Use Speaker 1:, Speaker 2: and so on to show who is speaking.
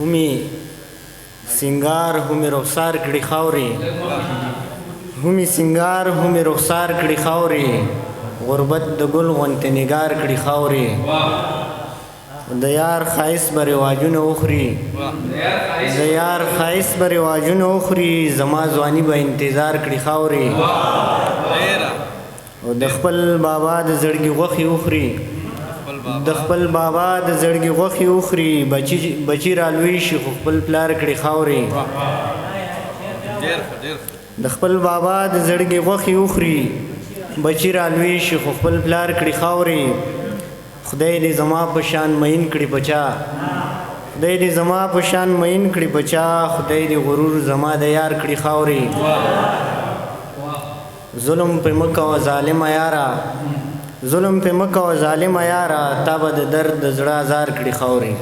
Speaker 1: همي سنگار همي رخسار کړي خاوري همي سنگار همي رخسار کړي خاوري غربت د ګل غونته نگار کړي خاوري د یار خایس به رواجونه اخري د یار خایس به رواجونه اخري زما ځواني به انتظار کړي خاوري او د خپل بابا د زړګي غوښې اخري د خپل بابا د زړګي غوښې اخري بچي رالوی شي خو خپل پلار کړي خاوري د خپل بابا د زړګي غوښې اخري بچي رالوی شي خو خپل پلار کړي خاوري خدای دې زما په شان مین کړي بچا خدای دې زما په شان مین کړي بچا خدای دې غرور زما د یار کړي خاوري ظلم په مکه او ظالم یارا ظلم په مکه او ظالم یارا تا به د درد د زړه ازار کړي خاوري